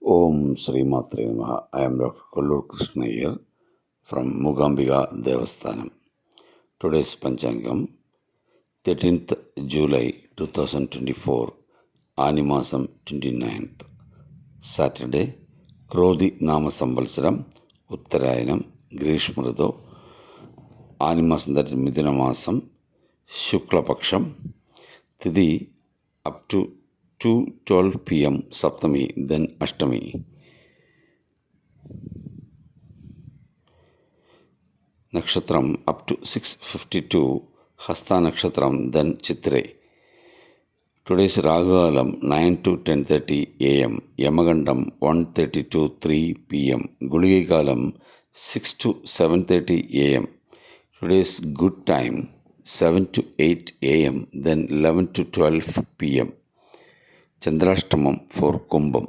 Om Sri Matre Namaha. I am Dr. Kollur Krishna here from Mugambika Devasthanam. Today's Panchangam, 13th July 2024, Animasam 29th, Saturday, Krodhi Nama Samvalsaram, Uttarayanam, Grishmrudo, Animasam that is Midhuna Masam, Shukla Paksham, Tithi up to 2:12 p.m. Saptami, then Ashtami. Nakshatram up to 6:52, Hasta Nakshatram, then Chittre. Today's Ragalam 9 to 10:30 a.m., Yamagandam 1:30 to 3 p.m., Gulikalam 6 to 7:30 a.m. Today's good time 7 to 8 a.m., then 11 to 12 p.m. Chandrashtamam for Kumbham.